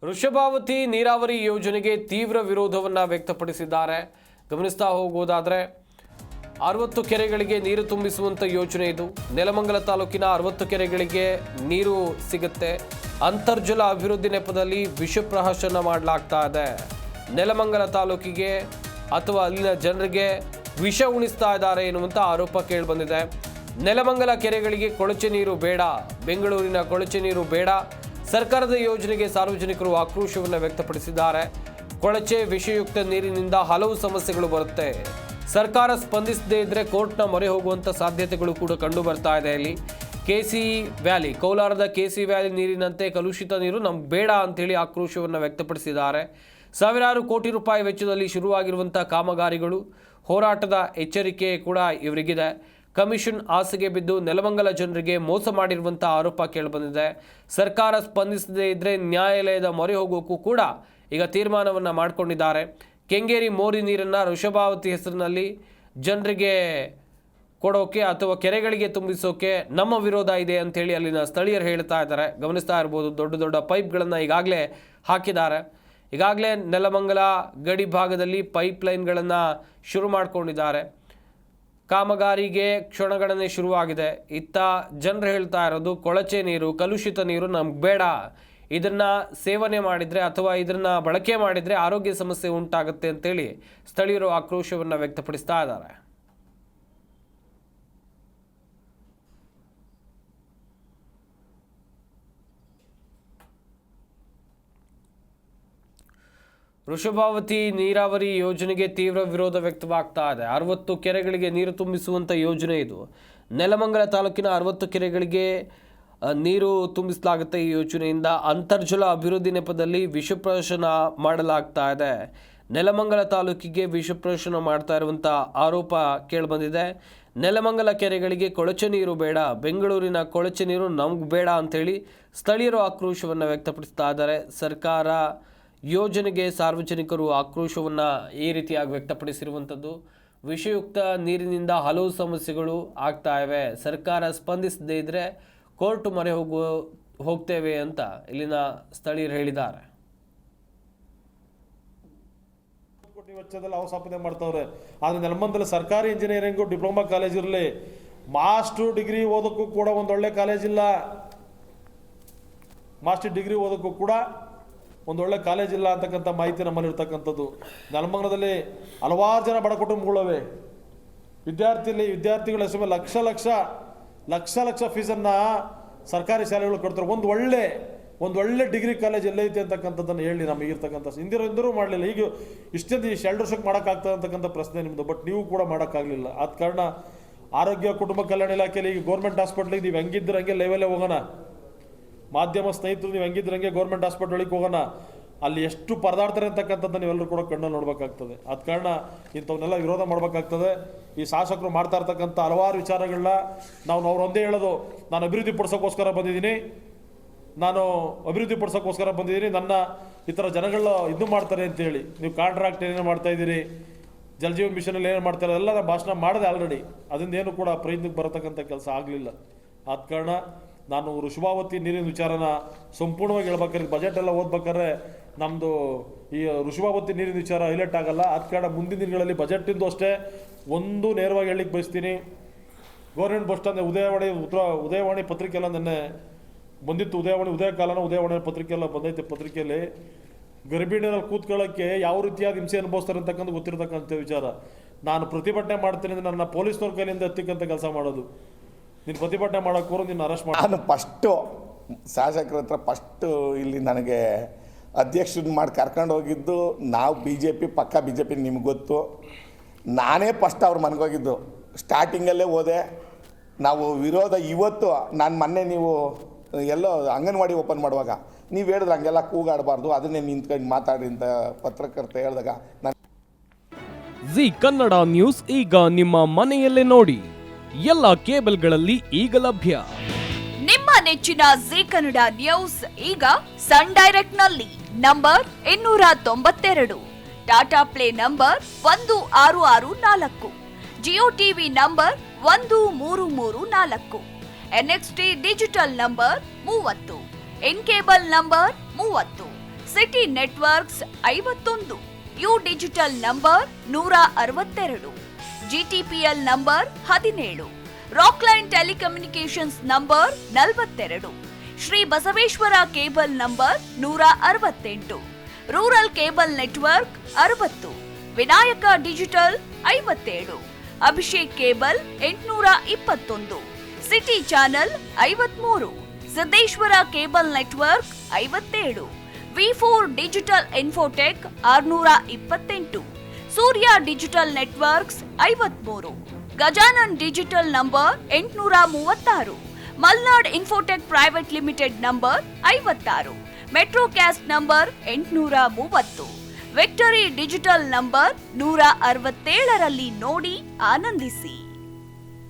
ವೃಷಭಾವತಿ ನೀರಾವರಿ ಯೋಜನೆಗೆ ತೀವ್ರ ವಿರೋಧವನ್ನು ವ್ಯಕ್ತಪಡಿಸಿದ್ದಾರೆ. ಗಮನಿಸ್ತಾ ಹೋಗುವುದಾದರೆ 60 ಕೆರೆಗಳಿಗೆ ನೀರು ತುಂಬಿಸುವಂಥ ಯೋಜನೆ ಇದು. ನೆಲಮಂಗಲ ತಾಲೂಕಿನ 60 ಕೆರೆಗಳಿಗೆ ನೀರು ಸಿಗುತ್ತೆ. ಅಂತರ್ಜಲ ಅಭಿವೃದ್ಧಿ ನೆಪದಲ್ಲಿ ವಿಷಪ್ರಹಸನ ಮಾಡಲಾಗ್ತಾ ಇದೆ. ನೆಲಮಂಗಲ ತಾಲೂಕಿಗೆ ಅಥವಾ ಅಲ್ಲಿನ ಜನರಿಗೆ ವಿಷ ಉಣಿಸ್ತಾ ಇದ್ದಾರೆ ಎನ್ನುವಂಥ ಆರೋಪ ಕೇಳಿಬಂದಿದೆ. ನೆಲಮಂಗಲ ಕೆರೆಗಳಿಗೆ ಕೊಳಚೆ ನೀರು ಬೇಡ, ಬೆಂಗಳೂರಿನ ಕೊಳಚೆ ನೀರು ಬೇಡ. ಸರ್ಕಾರದ ಯೋಜನೆಗೆ ಸಾರ್ವಜನಿಕರು ಆಕ್ರೋಶವನ್ನು ವ್ಯಕ್ತಪಡಿಸಿದ್ದಾರೆ. ಕೊಳಚೆ ವಿಷಯುಕ್ತ ನೀರಿನಿಂದ ಹಲವು ಸಮಸ್ಯೆಗಳು ಬರುತ್ತೆ. ಸರ್ಕಾರ ಸ್ಪಂದಿಸದೇ ಇದ್ದರೆ ಕೋರ್ಟ್ನ ಮೊರೆ ಹೋಗುವಂಥ ಸಾಧ್ಯತೆಗಳು ಕೂಡ ಕಂಡು ಬರ್ತಾ ಇದೆ. ಇಲ್ಲಿ ಕೆಸಿ ವ್ಯಾಲಿ, ಕೋಲಾರದ ಕೆಸಿ ವ್ಯಾಲಿ ನೀರಿನಂತೆ ಕಲುಷಿತ ನೀರು ನಮ್ಗೆ ಬೇಡ ಅಂತೇಳಿ ಆಕ್ರೋಶವನ್ನು ವ್ಯಕ್ತಪಡಿಸಿದ್ದಾರೆ. ಸಾವಿರಾರು ಕೋಟಿ ರೂಪಾಯಿ ವೆಚ್ಚದಲ್ಲಿ ಶುರುವಾಗಿರುವಂಥ ಕಾಮಗಾರಿಗಳು, ಹೋರಾಟದ ಎಚ್ಚರಿಕೆ ಕೂಡ ಇವರಿಗಿದೆ. ಕಮಿಷನ್ ಆಸೆಗೆ ಬಿದ್ದು ನೆಲಮಂಗಲ ಜನರಿಗೆ ಮೋಸ ಮಾಡಿರುವಂಥ ಆರೋಪ ಕೇಳಿಬಂದಿದೆ. ಸರ್ಕಾರ ಸ್ಪಂದಿಸದೇ ಇದ್ದರೆ ನ್ಯಾಯಾಲಯದ ಮೊರೆ ಹೋಗೋಕ್ಕೂ ಕೂಡ ಈಗ ತೀರ್ಮಾನವನ್ನು ಮಾಡಿಕೊಂಡಿದ್ದಾರೆ. ಕೆಂಗೇರಿ ಮೋರಿ ನೀರನ್ನು ವೃಷಭಾವತಿ ಹೆಸರಿನಲ್ಲಿ ಜನರಿಗೆ ಕೊಡೋಕೆ ಅಥವಾ ಕೆರೆಗಳಿಗೆ ತುಂಬಿಸೋಕೆ ನಮ್ಮ ವಿರೋಧ ಇದೆ ಅಂಥೇಳಿ ಅಲ್ಲಿನ ಸ್ಥಳೀಯರು ಹೇಳ್ತಾ ಇದ್ದಾರೆ. ಗಮನಿಸ್ತಾ ಇರ್ಬೋದು, ದೊಡ್ಡ ದೊಡ್ಡ ಪೈಪ್ಗಳನ್ನು ಈಗಾಗಲೇ ಹಾಕಿದ್ದಾರೆ. ಈಗಾಗಲೇ ನೆಲಮಂಗಲ ಗಡಿ ಭಾಗದಲ್ಲಿ ಪೈಪ್ಲೈನ್ಗಳನ್ನು ಶುರು ಮಾಡಿಕೊಂಡಿದ್ದಾರೆ. ಕಾಮಗಾರಿಗೆ ಕ್ಷಣಗಣನೆ ಶುರುವಾಗಿದೆ. ಇತ್ತ ಜನರು ಹೇಳ್ತಾ ಇರೋದು ಕೊಳಚೆ ನೀರು, ಕಲುಷಿತ ನೀರು ನಮ್ಗೆ ಬೇಡ, ಇದನ್ನು ಸೇವನೆ ಮಾಡಿದರೆ ಅಥವಾ ಇದನ್ನು ಬಳಕೆ ಮಾಡಿದರೆ ಆರೋಗ್ಯ ಸಮಸ್ಯೆ ಉಂಟಾಗುತ್ತೆ ಅಂತೇಳಿ ಸ್ಥಳೀಯರು ಆಕ್ರೋಶವನ್ನು ವ್ಯಕ್ತಪಡಿಸ್ತಾ ಇದ್ದಾರೆ. ವೃಷಭಾವತಿ ನೀರಾವರಿ ಯೋಜನೆಗೆ ತೀವ್ರ ವಿರೋಧ ವ್ಯಕ್ತವಾಗ್ತಾ ಇದೆ. 60 ಕೆರೆಗಳಿಗೆ ನೀರು ತುಂಬಿಸುವಂಥ ಯೋಜನೆ ಇದು. ನೆಲಮಂಗಲ ತಾಲೂಕಿನ 60 ಕೆರೆಗಳಿಗೆ ನೀರು ತುಂಬಿಸಲಾಗುತ್ತೆ. ಈ ಯೋಜನೆಯಿಂದ ಅಂತರ್ಜಲ ಅಭಿವೃದ್ಧಿ ನೆಪದಲ್ಲಿ ವಿಷಪ್ರಹಸನ ಮಾಡಲಾಗ್ತಾ ಇದೆ. ನೆಲಮಂಗಲ ತಾಲೂಕಿಗೆ ವಿಷಪ್ರಹಸನ ಮಾಡ್ತಾ ಇರುವಂಥ ಆರೋಪ ಕೇಳಿಬಂದಿದೆ. ನೆಲಮಂಗಲ ಕೆರೆಗಳಿಗೆ ಕೊಳಚೆ ನೀರು ಬೇಡ, ಬೆಂಗಳೂರಿನ ಕೊಳಚೆ ನೀರು ನಮ್ಗೆ ಬೇಡ ಅಂಥೇಳಿ ಸ್ಥಳೀಯರು ಆಕ್ರೋಶವನ್ನು ವ್ಯಕ್ತಪಡಿಸ್ತಾ ಇದ್ದಾರೆ. ಸರ್ಕಾರ ಯೋಜನೆಗೆ ಸಾರ್ವಜನಿಕರು ಆಕ್ರೋಶವನ್ನು ಈ ರೀತಿಯಾಗಿ ವ್ಯಕ್ತಪಡಿಸಿರುವಂಥದ್ದು. ವಿಷಯುಕ್ತ ನೀರಿನಿಂದ ಹಲವು ಸಮಸ್ಯೆಗಳು ಆಗ್ತಾ ಇವೆ. ಸರ್ಕಾರ ಸ್ಪಂದಿಸದೇ ಇದ್ದರೆ ಕೋರ್ಟ್ ಮೊರೆ ಹೋಗ್ತೇವೆ ಅಂತ ಇಲ್ಲಿನ ಸ್ಥಳೀಯರು ಹೇಳಿದ್ದಾರೆ. ಕೋಟಿ ವೆಚ್ಚದಲ್ಲಿ ಅವಸಾಪನೆ ಮಾಡ್ತಾವ್ರೆ. ಆದರೆ ನೆಲಮಂಗಲ ಸರ್ಕಾರಿ ಇಂಜಿನಿಯರಿಂಗು ಡಿಪ್ಲೊಮಾ ಕಾಲೇಜ್ ಇರಲಿ, ಮಾಸ್ಟರ್ ಡಿಗ್ರಿ ಓದೋಕ್ಕೂ ಕೂಡ ಒಂದೊಳ್ಳೆ ಕಾಲೇಜ್ ಇಲ್ಲ. ಮಾಸ್ಟರ್ ಡಿಗ್ರಿ ಓದೋಕ್ಕೂ ಕೂಡ ಒಂದೊಳ್ಳೆ ಕಾಲೇಜ್ ಇಲ್ಲ ಅಂತಕ್ಕಂಥ ಮಾಹಿತಿ ನಮ್ಮಲ್ಲಿ ಇರ್ತಕ್ಕಂಥದ್ದು. ನೆಲಮಂಗಲದಲ್ಲಿ ಹಲವಾರು ಜನ ಬಡ ಕುಟುಂಬಗಳವೆ. ವಿದ್ಯಾರ್ಥಿಗಳ ಹೆಸರು ಲಕ್ಷ ಲಕ್ಷ ಫೀಸನ್ನು ಸರ್ಕಾರಿ ಶಾಲೆಗಳು ಕೊಡ್ತಾರೆ. ಒಂದು ಒಳ್ಳೆ ಡಿಗ್ರಿ ಕಾಲೇಜ್ ಎಲ್ಲೈತೆ ಅಂತಕ್ಕಂಥದ್ದನ್ನು ಹೇಳಿ ನಮಗೆ ಇರ್ತಕ್ಕಂಥ ಹಿಂದಿರೋ ಮಾಡಲಿಲ್ಲ. ಈಗ ಇಷ್ಟೊಂದು ಶೆಲ್ಟರ್ ಶೋಕ್ ಮಾಡೋಕ್ಕಾಗ್ತದೆ ಅಂತಕ್ಕಂಥ ಪ್ರಶ್ನೆ ನಿಮ್ಮದು. ಬಟ್ ನೀವು ಕೂಡ ಮಾಡೋಕ್ಕಾಗಲಿಲ್ಲ. ಆದ ಕಾರಣ ಆರೋಗ್ಯ ಕುಟುಂಬ ಕಲ್ಯಾಣ ಇಲಾಖೆಯಲ್ಲಿ ಈಗ ಗೌರ್ಮೆಂಟ್ ಹಾಸ್ಪಿಟ್ಲಿಗೆ ನೀವು ಹೆಂಗಿದ್ರೆ ಹಂಗೆ ಲೆವೆಲೇ ಹೋಗೋಣ. ಮಾಧ್ಯಮ ಸ್ನೇಹಿತರು ನೀವು ಹೆಂಗಿದ್ರಂಗೆ ಗೌರ್ಮೆಂಟ್ ಹಾಸ್ಪಿಟಲ್ಗೆ ಹೋಗೋಣ. ಅಲ್ಲಿ ಎಷ್ಟು ಪರದಾಡ್ತಾರೆ ಅಂತಕ್ಕಂಥದ್ದು ನೀವೆಲ್ಲರೂ ಕೂಡ ಕಣ್ಣಲ್ಲಿ ನೋಡಬೇಕಾಗ್ತದೆ. ಆದ ಕಾರಣ ಇಂಥವನ್ನೆಲ್ಲ ವಿರೋಧ ಮಾಡಬೇಕಾಗ್ತದೆ. ಈ ಶಾಸಕರು ಮಾಡ್ತಾ ಇರ್ತಕ್ಕಂಥ ಹಲವಾರು ವಿಚಾರಗಳನ್ನ ಅವ್ರು ಒಂದೇ ಹೇಳೋದು, ನಾನು ಅಭಿವೃದ್ಧಿ ಪಡಿಸೋಕ್ಕೋಸ್ಕರ ಬಂದಿದ್ದೀನಿ, ನನ್ನ ಈ ಥರ ಜನಗಳು ಇದು ಮಾಡ್ತಾರೆ ಅಂತೇಳಿ. ನೀವು ಕಾಂಟ್ರಾಕ್ಟ್ ಏನೇನು ಮಾಡ್ತಾ ಇದ್ದೀರಿ, ಜಲಜೀವನ್ ಮಿಷನಲ್ಲಿ ಏನು ಮಾಡ್ತಾರೆ ಎಲ್ಲ ಭಾಷಣ ಮಾಡಿದೆ ಆಲ್ರೆಡಿ. ಅದರಿಂದ ಏನು ಕೂಡ ಪ್ರಯತ್ನಕ್ಕೆ ಬರತಕ್ಕಂಥ ಕೆಲಸ ಆಗಲಿಲ್ಲ. ಆದ ಕಾರಣ ನಾನು ವೃಷಭಾವತಿ ನೀರಿನ ವಿಚಾರನ ಸಂಪೂರ್ಣವಾಗಿ ಹೇಳ್ಬೇಕಾದ್ರೆ, ಬಜೆಟ್ ಎಲ್ಲ ಓದ್ಬೇಕಾದ್ರೆ ನಮ್ಮದು ಈ ವೃಷಭಾವತಿ ನೀರಿನ ವಿಚಾರ ಹೈಲೈಟ್ ಆಗಲ್ಲ. ಆದ ಕಾರಣ ಮುಂದಿನ ದಿನಗಳಲ್ಲಿ ಬಜೆಟಿಂದು ಅಷ್ಟೇ ಒಂದು ನೇರವಾಗಿ ಹೇಳಲಿಕ್ಕೆ ಬಯಸ್ತೀನಿ. ಗೌರ್ಮೆಂಟ್ ಬಸ್ ಸ್ಟ್ಯಾಂಡ್ ಉದಯವಾಣಿ ಪತ್ರಿಕೆ ಎಲ್ಲ ನೆನ್ನೆ ಬಂದಿತ್ತು. ಉದಯವಾಣಿ ಪತ್ರಿಕೆ ಎಲ್ಲ ಬಂದೈತೆ. ಪತ್ರಿಕೆಯಲ್ಲಿ ಗರ್ಭಿಣಿಯಲ್ಲಿ ಕೂತ್ಕೊಳ್ಳೋಕ್ಕೆ ಯಾವ ರೀತಿಯಾದ ಹಿಂಸೆ ಅನುಭವಿಸ್ತಾರೆ ಅಂತಕ್ಕಂಥ ಗೊತ್ತಿರತಕ್ಕಂಥ ವಿಚಾರ. ನಾನು ಪ್ರತಿಭಟನೆ ಮಾಡ್ತೀನಿ ಅಂದರೆ ನನ್ನ ಪೊಲೀಸ್ನವ್ರ ಕೈಲಿಂದ ಎತ್ತಿಕ್ಕಂಥ ಕೆಲಸ ಮಾಡೋದು. ನೀನು ಪ್ರತಿಭಟನೆ ಮಾಡೋಕ್ಕೋರು ನಿನ್ನ ಅರೆಸ್ಟ್ ಮಾಡಿ. ನಾನು ಫಸ್ಟು ಶಾಸಕರ ಹತ್ರ ಇಲ್ಲಿ ನನಗೆ ಅಧ್ಯಕ್ಷರನ್ನ ಮಾಡಿ ಕರ್ಕೊಂಡು ಹೋಗಿದ್ದು ನಾವು ಪಕ್ಕ ಬಿ ಜೆ ಪಿ ನಿಮ್ಗೆ ಗೊತ್ತು. ನಾನೇ ಫಸ್ಟ್ ಅವ್ರ ಮನೆಗೋಗಿದ್ದು. ಸ್ಟಾರ್ಟಿಂಗಲ್ಲೇ ಹೋದೆ. ನಾವು ವಿರೋಧ ಇವತ್ತು ನಾನು ಮೊನ್ನೆ ನೀವು ಎಲ್ಲೋ ಅಂಗನವಾಡಿ ಓಪನ್ ಮಾಡುವಾಗ ನೀವು ಹೇಳಿದ್ರೆ ಹಂಗೆಲ್ಲ ಕೂಗಾಡಬಾರ್ದು, ಅದನ್ನೇ ನಿಂತ್ಕೊಂಡು ಮಾತಾಡಿ ಅಂತ ಪತ್ರಕರ್ತ ಹೇಳಿದಾಗ ನಾನು ಜಿ ಕನ್ನಡ ನ್ಯೂಸ್ ಈಗ ನಿಮ್ಮ ಮನೆಯಲ್ಲೇ ನೋಡಿ. ಎಲ್ಲ ಕೇಬಲ್ಗಳಲ್ಲಿ ಈಗ ಲಭ್ಯ. ನಿಮ್ಮ ನೆಚ್ಚಿನ ಜಿ ಕನ್ನಡ ನ್ಯೂಸ್ ಈಗ ಸನ್ ಡೈರೆಕ್ಟ್ ನಲ್ಲಿ number 292, Tata play number 1664, Jio TV number 1334, NXT digital number 30, in cable number 30, city networks 51, U digital number 162, GTPL number 17, Rockline telecommunications number 42, Shri Basaveshwara cable number 168, rural cable network 60, Vinayaka digital 57, Abhishek cable 821, city channel 53, Siddeshwara cable network 57, ವಿ4 digital infotech 628, Surya digital networks 53, Gajanan digital number 836, Malnad infotech private limited number 56, Metrocast number 830, victory digital number 167ರಲ್ಲಿ ನೋಡಿ ಆನಂದಿಸಿ.